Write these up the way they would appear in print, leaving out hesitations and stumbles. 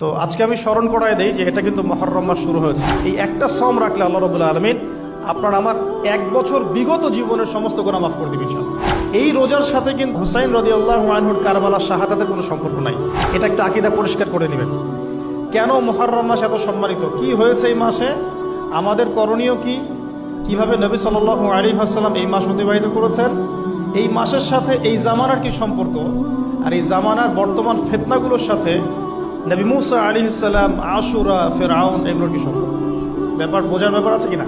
তো আজকে আমি স্মরণ করায় দেই যে এটা কিন্তু মুহররম মাস শুরু হয়েছে। এই একটা সওম রাখলে আল্লাহ রাব্বুল আলামিন আপনার আমার এক বছর বিগত জীবনের সমস্ত গুনাহ মাফ করে দিবেন ইনশাআল্লাহ। এই রোজার সাথে কিন্তু হুসাইন রাদিয়াল্লাহু আনহুর কারবালার শাহাদাতের কোনো সম্পর্ক নাই। এটা একটা আকীদা পরিষ্কার করে নেবেন। কেন মুহররম মাস এত সম্মানিত, কি হয়েছে এই মাসে, আমাদের করণীয় কি, কিভাবে নবী সাল্লাল্লাহু আলাইহি ওয়াসাল্লাম এই মাস অতিবাহিত করেছেন, এই মাসের সাথে এই জামানার কি সম্পর্ক, আর এই জামানার বর্তমান ফিতনাগুলোর সাথে নবী মুসা আলাইহিস সালাম, আশুরা, ফিরআউন এগুলোর কি সম্পর্ক, ব্যাপার বোঝার ব্যাপার আছে কিনা?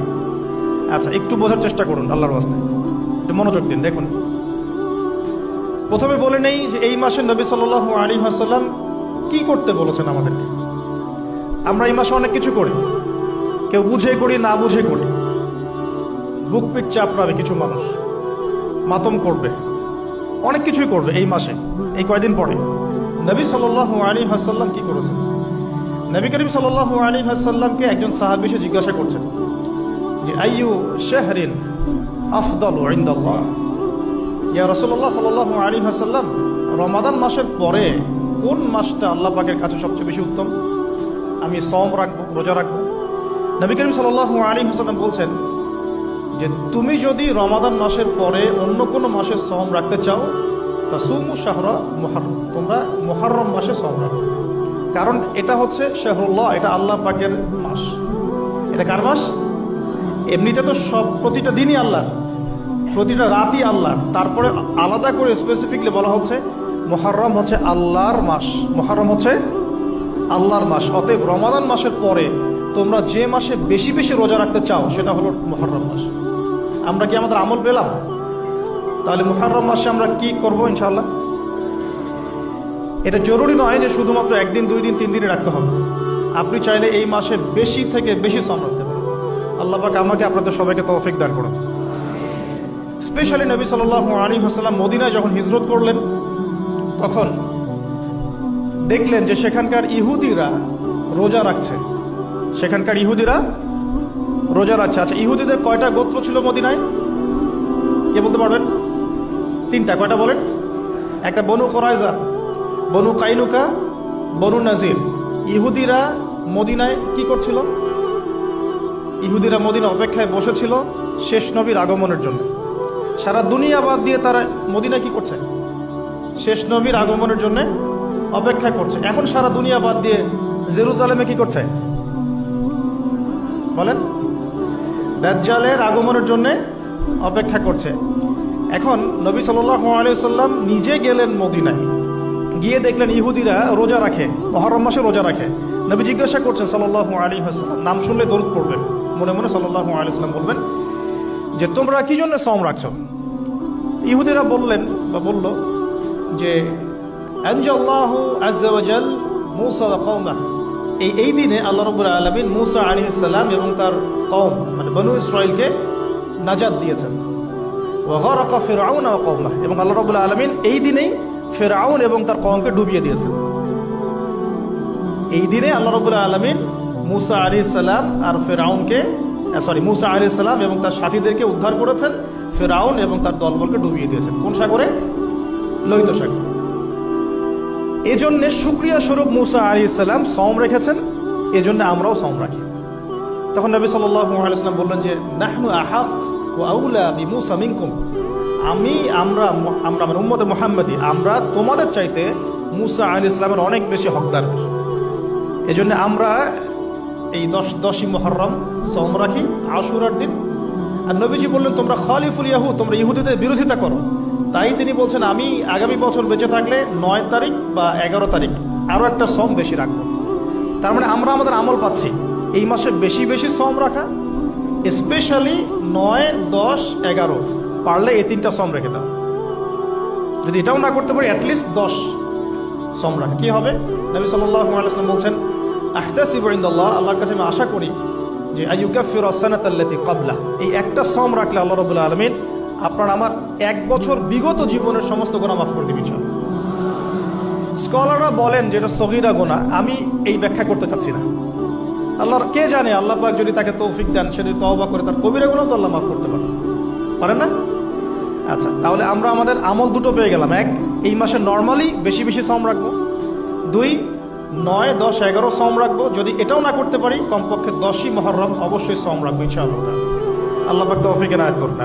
আচ্ছা, একটু বোঝার চেষ্টা করুন আল্লাহর ওয়াস্তে, একটু মনোযোগ দিন। দেখুন, প্রথমে বলে নেই যে এই মাসে নবী সাল্লাল্লাহু আলাইহি ওয়াসাল্লাম কি করতে বলেছেন আমাদেরকে। আমরা এই মাসে অনেক কিছু করি, কেউ বুঝে করি, না বুঝে করি। বুক পিট চাপড়াবে কিছু মানুষ, মাতম করবে, অনেক কিছুই করবে এই মাসে। এই কয়দিন পরে নবী সাল্লাল্লাহু আলাইহি ওয়াসাল্লাম কি করেছেন? নবী করিম সাল্লাল্লাহু আলাইহি ওয়াসাল্লামকে একজন সাহাবী এসে জিজ্ঞাসা করছেন যে আইয়ু শাহরিন আফদালু ইনদাল্লাহ, ইয়া রাসূলুল্লাহ সাল্লাল্লাহু আলাইহি ওয়াসাল্লাম, রমাদান মাসের পরে কোন মাসটা আল্লাহ পাকের কাছে সবচেয়ে বেশি উত্তম, আমি সওম রাখবো, রোজা রাখবো? নবী করিম সাল্লাল্লাহু আলাইহি ওয়াসাল্লাম বলছেন যে তুমি যদি রমাদান মাসের পরে অন্য কোনো মাসের সওম রাখতে চাও, ফাসুমু শাহরা মুহররম, তোমরা মুহররম মাসে সওম রাখো। কারণ এটা হচ্ছে শাহরুল্লাহ, এটা আল্লাহ পাকের মাস। এটা কার মাস? এমনিতে তো সব প্রতিটা দিনই আল্লাহর, প্রতিটা রাতই আল্লাহর, তারপরে আলাদা করে স্পেসিফিকলি বলা হচ্ছে মুহররম হচ্ছে আল্লাহর মাস, মুহররম হচ্ছে আল্লাহর মাস। অতএব রমাদান মাসের পরে তোমরা যে মাসে বেশি বেশি রোজা রাখতে চাও সেটা হলো মুহররম মাস। আমরা কি আমাদের আমল পেলাম? তাহলে মুহররম মাসে আমরা কি করব ইনশাআল্লাহ? এটা জরুরি নয় যে শুধুমাত্র একদিন, 2 দিন, 3 দিনে রাখতে হবে। আপনি চাইলে এই মাসে বেশি থেকে বেশি সওম রাখতে পারেন। আল্লাহ পাক আমাকে আপনাদের সবাইকে তৌফিক দান করুন। স্পেশালি নবী সাল্লাল্লাহু আলাইহি ওয়াসাল্লাম মদিনায় যখন হিজরত করলেন, তখন দেখলেন যে সেখানকার ইহুদিরা রোজা রাখছে, সেখানকার ইহুদিরা রোজা রাখছে। আচ্ছা, ইহুদিদের কয়টা গোত্র ছিল মদিনায়? কে বলতে পারবেন? 3টা। কয়টা বলেন? একটা বনু কুরাইজা, বনু কাইনুকা, বনু নাজির। ইহুদিরা মদিনায় কি করছিল? ইহুদিরা মদিনা অপেক্ষায় বসেছিল শেষ নবীর আগমনের জন্য। সারা দুনিয়া বাদ দিয়ে তারা মদিনায় কি করছে? শেষ নবীর আগমনের জন্য অপেক্ষা করছে। এখন সারা দুনিয়া বাদ দিয়ে জেরুজালেমে কি করছে বলেন? দাজ্জালের আগমনের জন্য অপেক্ষা করছে। এখন নবী সাল্লাল্লাহু আলাইহি ওয়াসাল্লাম নিজে গেলেন মদিনায়, গিয়ে দেখলেন ইহুদিরা রোজা রাখে, মুহররম মাসে রোজা রাখে। নবী জিজ্ঞাসা করছেন সাল্লাল্লাহু আলাইহি ওয়াসাল্লাম, নাম শুনলে দরুদ পড়বেন, মনে মনে সাল্লাল্লাহু আলাইহি ওয়াসাল্লাম বলবেন যে তোমরা কি জন্য সওম রাখছো? ইহুদিরা বললেন বা বলল যে আনজাল্লাহু আযজা ওয়া জাল মূসা ওয়া কওমাহ, এই দিনে আল্লাহ রাব্বুল আলামিন মূসা আলাইহিস সালাম এবং তার কওম মানে বনু ইসরাইলকে নাজাত দিয়েছেন। ওয়া গারাকা ফিরআউন ওয়া কওমাহ, এবং আল্লাহ রাব্বুল আলামিন এই দিনেই ফিরআউন এবং তার কওমকে ডুবিয়ে দিয়েছেন। এই দিনে আল্লাহ রাব্বুল আলামিন মূসা আলাইহিস সালাম আর ফিরআউনকে মূসা আলাইহিস সালাম এবং তার সাথীদেরকে উদ্ধার করেছেন, ফিরআউন এবং তার দলবলকে ডুবিয়ে দিয়েছেন। কোন সাগরে? লোহিত সাগর। এজন্য শুকরিয়া স্বরূপ মূসা আলাইহিস সালাম সওম রেখেছেন, এজন্য আমরাও সওম রাখি। তখন নবী সাল্লাল্লাহু আলাইহি ওয়াসাল্লাম বললেন যে নাহনু আহাক ওয়া আউলা বিমূসা মিনকুম, আমরা মানে উম্মতে মুহাম্মাদি, আমরা তোমাদের চাইতে মূসা আলাইহিস সালামের অনেক বেশি হকদার। এজন্য আমরা এই 10ই মুহররম সওম রাখি, আশুরার দিন। আর নবীজি বললেন তোমরা খালিফুল ইয়াহুদ, তোমরা ইহুদিদের বিরোধিতা করো। তাই তিনি বলছেন আমি আগামী বছর বেঁচে থাকলে 9 তারিখ বা 11 তারিখ আরও একটা সওম বেশি রাখবো। তার মানে আমরা আমাদের আমল পাচ্ছি এই মাসে বেশি বেশি সওম রাখা, স্পেশালি 9, 10, 11, পারলে এই 3টা সওম রেখে দাও। যদি এটাও না করতে পারি অ্যাটলিস্ট 10 সওম রাখা। কি হবে? নবী সাল্লাল্লাহু আলাইহি ওয়াসাল্লাম বলছেন আহতাসিবু ইনদাল্লাহ, আল্লাহর কাছে আমি আশা করি যে আইয়ুকাফিরু আস-সানাতাল্লাতী ক্বাবলা, এই একটা সওম রাখলে আল্লাহ রাব্বুল আলামিন আপনার আমার এক বছর বিগত জীবনের সমস্ত গুনাহ মাফ করে দিবেন ইনশাআল্লাহ। স্কলাররা বলেন যে এটা সগীরা গুনাহ, আমি এই ব্যাখ্যা করতে চাচ্ছি না। আল্লাহর কে জানে, আল্লাহ পাক যদি তাকে তৌফিক দেন, সে যদি তওবা করে তার কবিরা গুনাহ তো আল্লাহ মাফ করতে পারেন না? আচ্ছা, তাহলে আমরা আমাদের আমল দুটো পেয়ে গেলাম। এক, এই মাসে নর্মালি বেশি বেশি সওম রাখবো। 2, 9, 10, 11 সওম রাখবো। যদি এটাও না করতে পারি কমপক্ষে 10ই মুহররম অবশ্যই সওম রাখবো ইনশাআল্লাহ। আল্লাহ পাক তৌফিক এনায়েত করুন।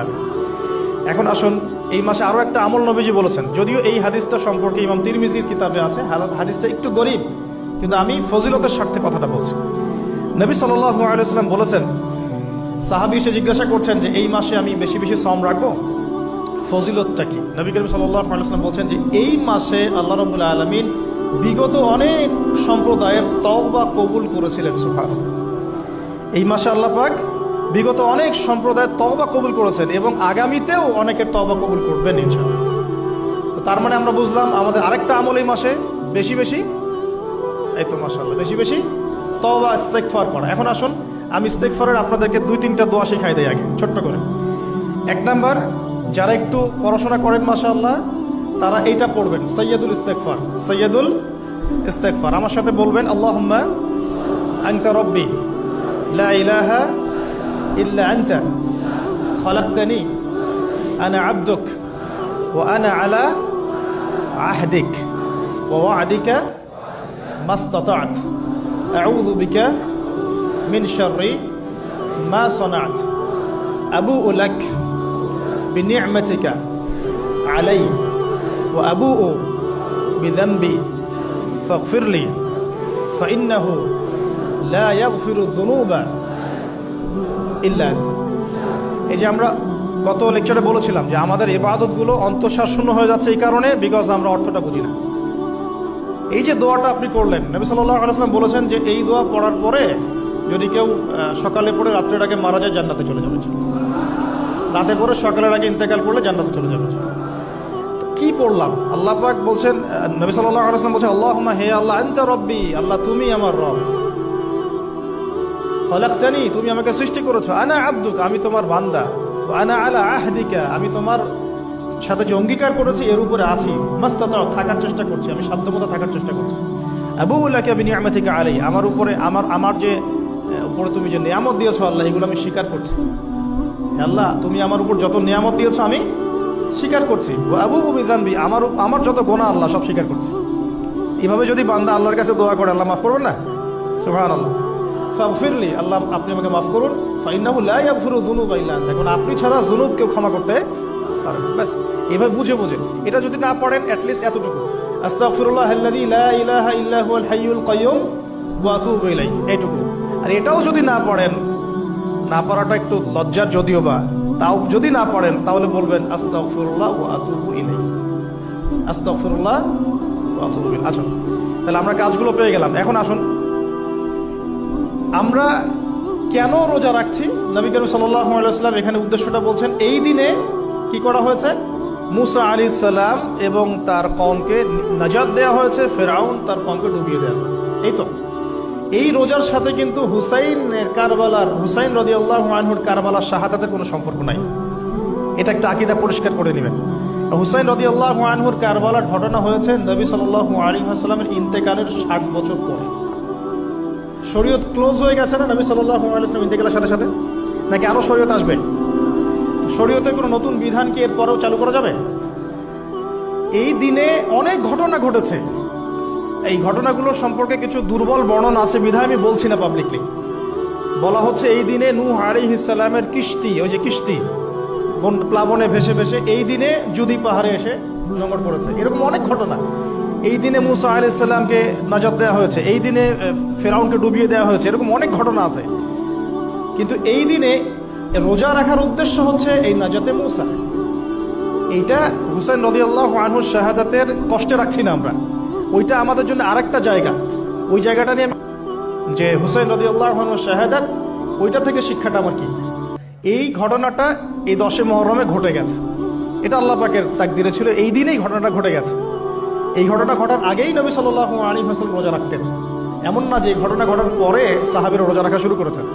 এখন আসুন, এই মাসে আরও একটা আমল নবীজি বলেছেন, যদিও এই হাদিসটা সম্পর্কে ইমাম তিরমিজির কিতাবে আছে, হাদিসটা একটু গরীব, কিন্তু আমি ফজিলতের স্বার্থে কথাটা বলছি। নবী সাল্লাল্লাহু আলাইহি ওয়াসাল্লাম বলেছেন, সাহাবী এসে জিজ্ঞাসা করছেন যে এই মাসে আমি বেশি বেশি সওম রাখবো, ফজিলতটা কি? নবী করিম সাল্লাল্লাহু আলাইহি ওয়াসাল্লাম বলছেন যে এই মাসে আল্লাহ রাব্বুল আলামিন বিগত অনেক সম্প্রদায়ের তওবা কবুল করেছিলেন। সুবহানাল্লাহ। এই মাসে আল্লাহ পাক বিগত অনেক সম্প্রদায়ের তওবা কবুল করেছেন এবং আগামীতেও অনেকের তওবা কবুল করবেন ইনশাআল্লাহ। তো তার মানে আমরা বুঝলাম আমাদের আরেকটা আমল এই মাসে বেশি বেশি, এই তো মাশাআল্লাহ, বেশি বেশি তওবা ইস্তেগফার করা। এখন আসুন, আমি ইস্তেগফারের আপনাদেরকে 2-3টা দোয়া শিখাই দেই আগে ছোট্ট করে। 1 নাম্বার, যারা একটু পড়াশোনা করেন মাশাআল্লাহ, তারা এইটা পড়বেন, সাইয়্যিদুল ইস্তেগফার। সাইয়্যিদুল ইস্তেগফার আমার সাথে বলবেন, আল্লাহুম্মা আনতা রাব্বি লা ইলাহা ইল্লা আনতা খালাকতানি আনা আবদুক ওয়া আনা আলা আহদিক ওয়া ওয়া'দিকা মাসতাতা'ত আউযু বিকা মিন শাররি মা সানা'ত আবুউ লাক বিনি'মাতিকা আলাই ওয়া আবুউ বিযানবি ফাগফিরলি ফাইন্নাহু লা ইয়াগফিরু যুনুবা ইল্লা আনতা। এই যে আমরা গত লেকচারে বলেছিলাম যে আমাদের ইবাদতগুলো অন্তঃসার শূন্য হয়ে যাচ্ছে এই কারণে, বিকজ আমরা অর্থটা বুঝি না। এই যে দোয়াটা আপনি করলেন, নবী সাল্লাল্লাহু আলাইহি ওয়াসাল্লাম বলেছেন যে এই দোয়া পড়ার পরে যদি কেউ সকালে পড়ে রাত্রের আগে মারা যায় জান্নাতে চলে যাবে, রাতে পড়ে সকালের আগে ইন্তেকাল করলে জান্নাতে চলে যাবে। তো কি পড়লাম? আল্লাহ পাক বলছেন, নবী সাল্লাল্লাহু আলাইহি ওয়াসাল্লাম বলছেন, আল্লাহুম্মা হে আল্লাহ, আনতা রব্বি, আল্লাহ তুমি আমার রব, খালাকতানি তুমি আমাকে সৃষ্টি করেছো, আনা আবদুক আমি তোমার বান্দা, আনা আলা আহদিকা আমি তোমার সাথে যে অঙ্গীকার করেছি এর উপরে আছি, মাস্তাতাউ থাকার চেষ্টা করছি, আমি সাধ্যমতো থাকার চেষ্টা করছি, আবুউ লাকা বিনি'মাতিকা আলাই আমার উপরে আমার যে উপরে তুমি যে নিয়ামত দিয়েছো আল্লাহ, এগুলো আমি স্বীকার করছি। আল্লাহ তুমি আমার উপর যত নিয়ামত দিয়েছো আমি স্বীকার করছি, ওয়া আবুউ বিযানবি আমার যত গুনাহ আল্লাহ সব স্বীকার করছি। এভাবে যদি বান্দা আল্লাহর কাছে দোয়া করে আল্লাহ মাফ করবেন না? সুবহানাল্লাহ। ফাগফিরলি আল্লাহ আপনি আমাকে মাফ করুন, ফাইন্নাহু লা ইয়াগফিরু যুনুবা ইল্লা আনতা এখন আপনি ছাড়া যুনুব কেউ ক্ষমা করতে পারেন। ব্যাস এভাবে বুঝে এটা যদি না পড়েন অ্যাটলিস্ট এতটুকু, আস্তাগফিরুল্লাহাল্লাযী লা ইলাহা ইল্লা হুয়াল হাইয়ুল কাইয়্যুম ওয়া আতুবু ইলাইহি, এইটুকু। আর এটাও যদি না পড়েন, না পড়াটা একটু লজ্জার যদিও বা, তাও যদি না পড়েন তাহলে বলবেন আস্তাগফিরুল্লাহ ওয়া আতুবু ইলাইহি, আস্তাগফিরুল্লাহ ওয়া আতুবু ইলাইহি। আসুন তাহলে আমরা কাজগুলো পেয়ে গেলাম। এখন আসুন আমরা কেন রোজা রাখছি? নবী করিম সাল্লাল্লাহু আলাইহি ওয়াসাল্লাম এখানে উদ্দেশ্যটা বলছেন। এই দিনে কি করা হয়েছে? মুসা আলাইহিস সালাম এবং তার কওমকে নাজাত দেওয়া হয়েছে, ফেরাউন তার কওমকে ডুবিয়ে দেওয়া হয়েছে। এই তো এই রোজার সাথে কিন্তু হুসাইন রাদিয়াল্লাহু আনহুর কারবালার শাহাদাতের কোনো সম্পর্ক নাই। এটা একটা আকীদা পরিষ্কার করে নেবেন। হুসাইন রাদিয়াল্লাহু আনহুর কারবালার ঘটনা হয়েছে নবী সাল্লাল্লাহু আলাইহি ওয়াসাল্লামের ইন্তেকালের 60 বছর পরে। শরীয়ত ক্লোজ হয়ে গেছে না নবী সাল্লাল্লাহু আলাইহি ওয়াসাল্লাম ইন্তেকালের সাথে সাথে, নাকি আরো শরীয়ত আসবে? শরীয়তের কোনো নতুন বিধান কি এর পরেও চালু করা যাবে? এই দিনে অনেক ঘটনা ঘটেছে, এই ঘটনাগুলোর সম্পর্কে কিছু দুর্বল বর্ণনা আছে বিধায় আমি বলছি না পাবলিকলি। বলা হচ্ছে এই দিনে নূহ আলাইহিস সালামের কিস্তি, ওই যে কিস্তি প্লাবনে ভেসে ভেসে এই দিনে জুদি পাহাড়ে এসে নোঙর পড়েছে, এরকম অনেক ঘটনা। এই দিনে মুসা আলাইহিস সালামকে নাজাত দেওয়া হয়েছে, এই দিনে ফেরাউনকে ডুবিয়ে দেওয়া হয়েছে, এরকম অনেক ঘটনা আছে। কিন্তু এই দিনে রোজা রাখার উদ্দেশ্য হচ্ছে এই নাজাতে মুসা। এইটা হুসাইন রাদিয়াল্লাহু আনহুর শাহাদাতের কষ্টে রাখছি না আমরা, ওইটা আমাদের জন্য আরেকটা জায়গা। ওই জায়গাটা নিয়ে যে হুসাইন রাদিয়াল্লাহু আনহুর শাহাদাত, ওইটা থেকে শিক্ষাটা আমার কি? এই ঘটনাটা এই 10 মুহররমে ঘটে গেছে, এটা আল্লাহ পাকের তাকদিরে ছিল, এই দিনেই ঘটনাটা ঘটে গেছে। এই ঘটনা ঘটার আগেই নবী সাল্লাল্লাহু আলাইহি ওয়াসাল্লাম রোজা রাখতেন, এমন না যে ঘটনা ঘটার পরে সাহাবীরা রোজা রাখা শুরু করেছেন।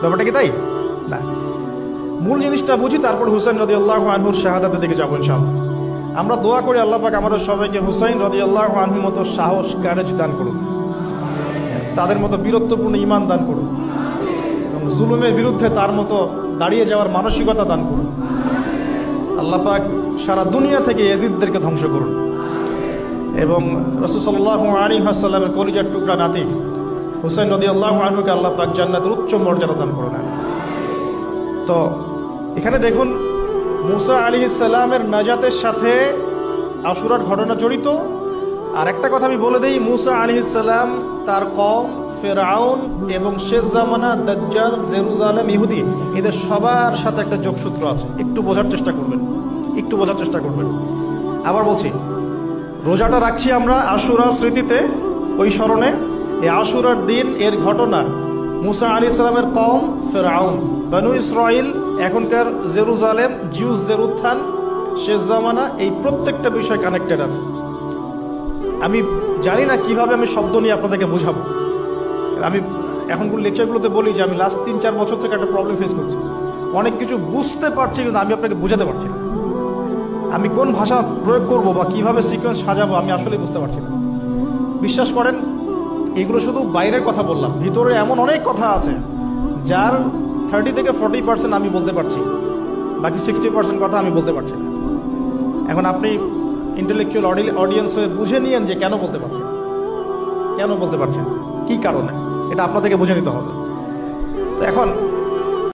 ব্যাপারটা কি তাই না? মূল জিনিসটা বুঝি, তারপর হুসাইন রাদিয়াল্লাহু আনহুর শাহাদাতের দিকে যাবো ইনশাআল্লাহ। আমরা দোয়া করি আল্লাহ পাক আমাদের সবাইকে হুসাইন রাদিয়াল্লাহু আনহুর মতো সাহস, কারেজ দান করুন, তাদের মতো বীরত্বপূর্ণ ঈমান দান করুন, এবং জুলুমের বিরুদ্ধে তার মতো দাঁড়িয়ে যাওয়ার মানসিকতা দান করুন। আল্লাহ পাক সারা দুনিয়া থেকে ইয়াজিদদেরকে ধ্বংস করুন। এবং রাসূল সাল্লাল্লাহু আলাইহি ওয়াসাল্লামের কলিজার টুকরা নাতি হুসাইন রাদিয়াল্লাহু আনহুকে আল্লাহ পাক জান্নাতের উচ্চ মর্যাদা দান করলেন। তো এখানে দেখুন মুসা আলাইহিস সালামের নাজাতের সাথে আশুরার ঘটনা জড়িত। আর একটা কথা আমি বলে দেই, মুসা আলাইহিস সালাম, তার কওম, ফেরাউন এবং শেষ জামানা, দাজ্জাল, জেরুজালেম, ইহুদি, এদের সবার সাথে একটা যোগসূত্র আছে। একটু বোঝার চেষ্টা করবেন, একটু বোঝার চেষ্টা করবেন। আবার বলছি, রোজাটা রাখছি আমরা আশুরার স্মৃতিতে, ওই স্মরণে। এই আশুরার দিন এর ঘটনা মুসা আলাইহিস সালামের কওম, ফেরাউন, বনু ইসরাইল, এখনকার জেরুজালেম, জিউসদের উত্থান, শেষ জামানা, এই প্রত্যেকটা বিষয় কানেক্টেড আছে। আমি জানি না কিভাবে আমি শব্দ নিয়ে আপনাদেরকে বোঝাবো। আমি এখনকার লেকচারগুলোতে বলি যে আমি লাস্ট 3-4 বছর থেকে একটা প্রবলেম ফেস করছি। অনেক কিছু বুঝতে পারছি কিন্তু আমি আপনাকে বোঝাতে পারছি না। আমি কোন ভাষা প্রয়োগ করব বা কিভাবে সিকোয়েন্স সাজাবো আমি আসলেই বুঝতে পারছি না। বিশ্বাস করেন, এগুলো শুধু বাইরের কথা বললাম, ভিতরে এমন অনেক কথা আছে যার 30 থেকে 40% আমি বলতে পারছি, বাকি 60% কথা আমি বলতে পারছি না। এখন আপনি ইন্টেলেকচুয়াল অডিয়েন্স হয়ে বুঝে নিয়েন যে কেন বলতে পারছেন, কেন বলতে পারছেন, কি কারণে, এটা আপনাদেরকে বুঝে নিতে হবে। তো এখন